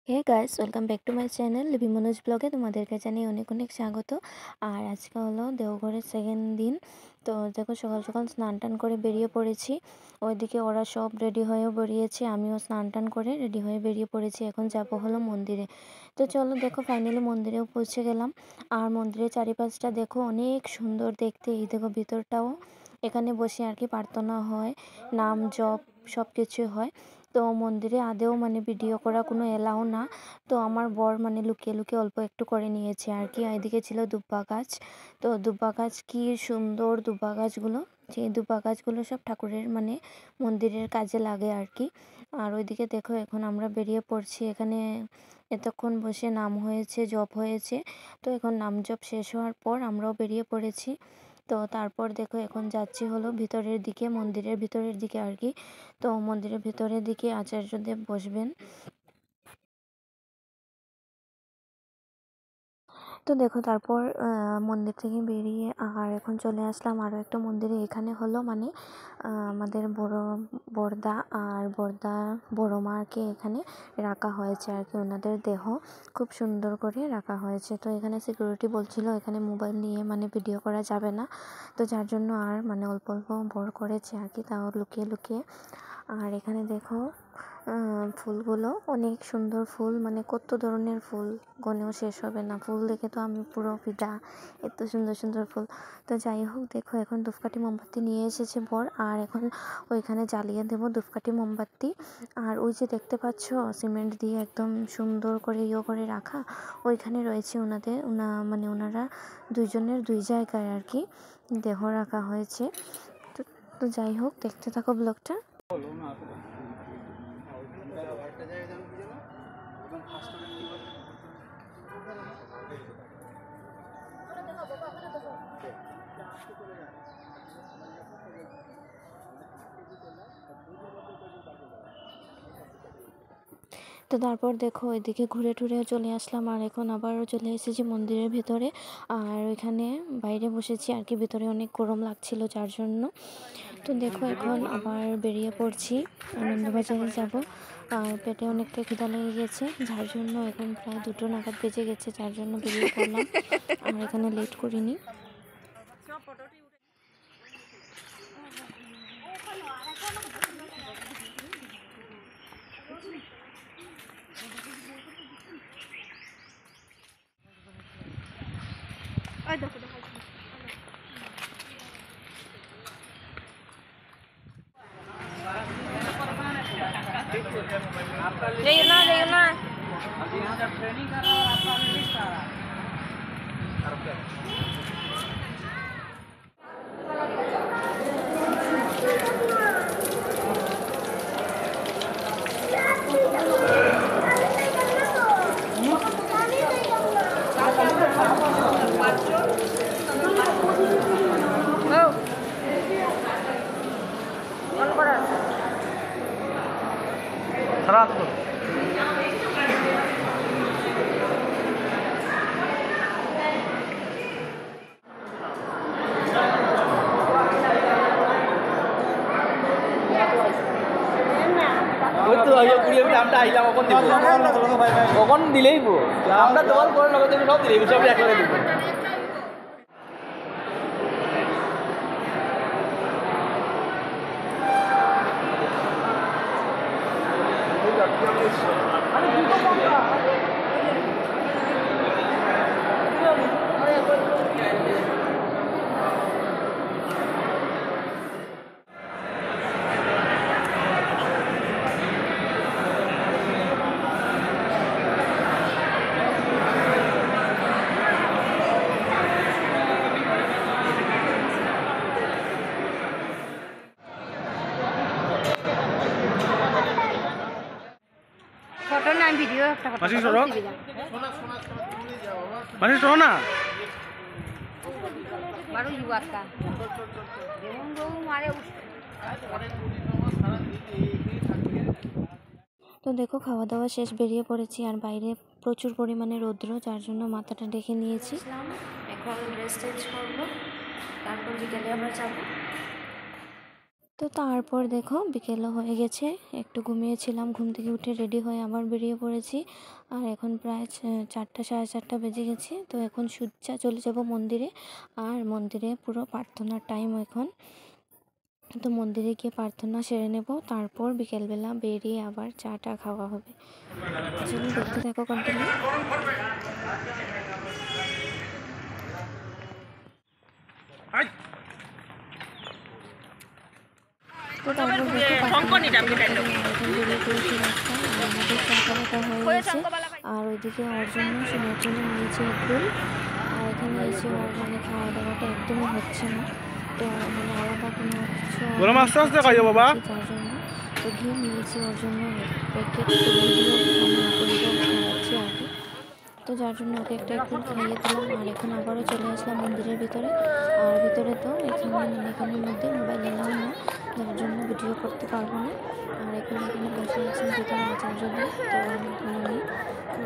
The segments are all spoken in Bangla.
Hey guys, welcome back to my channel Livi Manoj ব্লগে তোমাদেরকে জানিয়ে অনেক অনেক স্বাগত। আর আজকে হলো দেওঘরের সেকেন্ড দিন। তো দেখো সকাল সকাল স্নান টান করে বেরিয়ে পড়েছি। ওইদিকে ওরা সব রেডি হয়েও বেরিয়েছে, আমিও স্নান টান করে রেডি হয়ে বেরিয়ে পড়েছি। এখন যাব হলো মন্দিরে। তো চলো দেখো ফাইনালি মন্দিরেও পৌঁছে গেলাম। আর মন্দিরের চারিপাশটা দেখো অনেক সুন্দর দেখতে। এই দেখো ভিতরটাও, এখানে বসে আর কি প্রার্থনা হয়, নাম জপ সব কিছু হয়। তো মন্দিরে আদেও মানে ভিডিও করা কোনো এলাও না। তো আমার বর মানে লুকিয়ে লুকিয়ে অল্প একটু করে নিয়েছে আর কি। এদিকে ছিল দুব্বা গাছ। তো দুব্বা গাছ কি সুন্দর দুব্বা গাছগুলো, সেই দুব্বা গাছগুলো সব ঠাকুরের মানে মন্দিরের কাজে লাগে আর কি। আর ওইদিকে দেখো এখন আমরা বেরিয়ে পড়ছি। এখানে এতক্ষণ বসে নাম হয়েছে, জপ হয়েছে। তো এখন নাম জপ শেষ হওয়ার পর আমরাও বেরিয়ে পড়েছি। তো তারপর দেখো এখন যাচ্ছি হলো ভিতরের দিকে, মন্দিরের ভিতরের দিকে আর কি। তো মন্দিরের ভিতরের দিকে আচার্যদেব বসবেন। তো দেখো তারপর মন্দির থেকে বেরিয়ে আর এখন চলে আসলাম আরও একটা মন্দিরে। এখানে হলো মানে আমাদের বড়দা আর বড় মাকে এখানে রাখা হয়েছে আর কি। ওনাদের দেহ খুব সুন্দর করে রাখা হয়েছে। তো এখানে সিকিউরিটি বলছিল এখানে মোবাইল নিয়ে মানে ভিডিও করা যাবে না। তো যার জন্য আর মানে অল্প অল্প বড় করেছে আর কি, তাও লুকিয়ে লুকিয়ে। আর এখানে দেখো ফুলগুলো অনেক সুন্দর ফুল, মানে কত ধরনের ফুল গনেও শেষ হবে না। ফুল দেখে তো আমি পুরো ফিদা, এত সুন্দর সুন্দর ফুল। তো যাই হোক দেখো এখন ধূপকাঠি মোমবাতি নিয়ে এসেছে বর, আর এখন ওইখানে জ্বালিয়ে দেবো ধূপকাঠি মোমবাতি। আর ওই যে দেখতে পাচ্ছ সিমেন্ট দিয়ে একদম সুন্দর করে করে রাখা, ওইখানে রয়েছে মানে ওনারা দুইজনের দুই জায়গায় আর কি দেহ রাখা হয়েছে। তো তো যাই হোক দেখতে থাকো ব্লগটা। তো তারপর দেখো এদিকে ঘুরে টুরেও চলে আসলাম, আর এখন আবারও চলে এসেছি মন্দিরের ভেতরে। আর ওইখানে বাইরে বসেছি আর কি, ভেতরে অনেক গরম লাগছিল যার জন্য। তো দেখো এখন আবার বেরিয়ে পড়ছি, আনন্দবাজারে যাব। আর পেটে অনেকটা খিদা লেগে গেছে, যার জন্য এখন প্রায় 2টো নাগাদ বেজে গেছে, যার জন্য বেরিয়ে পড়লাম। আর এখানে লেট করিনি। খারাপ তো ওই তো আইয়া পুরিয়ে আমরা আইলাম কখন দিব কখন দিলেই আমরা তোমার করে লগে তুমি সব দিলেই সব একসাথে দিব। ফটো না ভিডিও একটা কথা মাসি সরো মাসি সরো না বারো যুগাকা যেমন বউ মারে তো দেখো খাওয়া দাওয়া শেষ বেরিয়ে পড়েছি, আর বাইরে প্রচুর পরিমাণে রৌদ্র, যার জন্য মাথাটা ঢেকে নিয়েছি। এখন ড্রেস চেঞ্জ করবো, তারপর বিকেলে আবার যাবো। তো তারপর দেখো বিকেলও হয়ে গেছে, একটু ঘুমিয়েছিলাম, ঘুম থেকে উঠে রেডি হয়ে আবার বেরিয়ে পড়েছি। আর এখন প্রায় 4টা 4:30 বেজে গেছে। তো এখন সোজা চলে যাব মন্দিরে, আর মন্দিরে পুরো প্রার্থনার টাইম এখন। তো মন্দিরে গিয়ে প্রার্থনা সেরে নেব, তারপর বিকেলবেলা বেরিয়ে আবার চাটা খাওয়া হবে। চলো দেখতে থাকো কন্টিনিউ। তো তারপর দেখো বেরিয়ে পড়েছি রাস্তায়, আর আমাদের চা খাওয়াটা হয়ে গেছে। আর ওইদিকে ওর জন্য শোনার জন্য নিয়েছি এগরোল। আর এখানে এসে ওর মানে খাওয়া দাওয়াটা একদমই হচ্ছে না, তো মানে আলাদা কোনো কিছু যার জন্য তো ঘি নিয়েছি ওর জন্য প্যাকেট খাওয়াচ্ছি আর কি। তো যার জন্য ওকে একটা একটু খাইয়ে দিলাম। আর এখন আবারও চলে আসলাম মন্দিরের ভিতরে। আর ভিতরে তো এখানের মধ্যে মোবাইল এলাও না, যার জন্য ভিডিও করতে পারবো না। আর এখানে বসে আছেন ভিতরে আচার্যদেব, তো উনি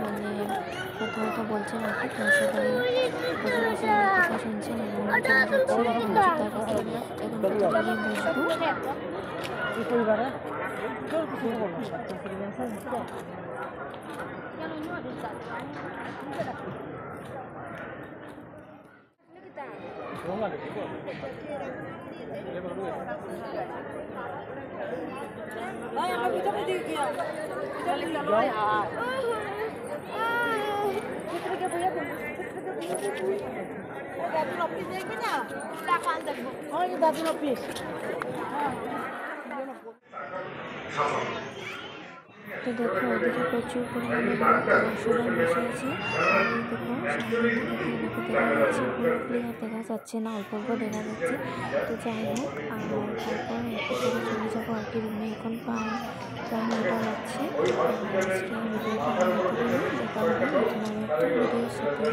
মানে কথা বলছেন আর কি। তো সবাই বসে বসে কথা শুনছেন এবং চলে যাচ্ছি এখন তার কাছে। এখন ভিতরে গিয়ে বসবো। তো দেখো ওদিকে প্রচুর পরিমাণে লোক, সবাই বসে আছে। আর এই দেখো সামনে থেকে দেখা যাচ্ছে, পুরো ক্লিয়ার দেখা যাচ্ছে না, অল্প অল্প দেখা যাচ্ছে। তো যাই হোক, আর তারপর একটু করে চলে যাবো আর কি রুমে। এখন প্রায় 9টা যাচ্ছে। আজকে ভিডিওটা দেখা হবে নতুন একটা ভিডিওর সাথে।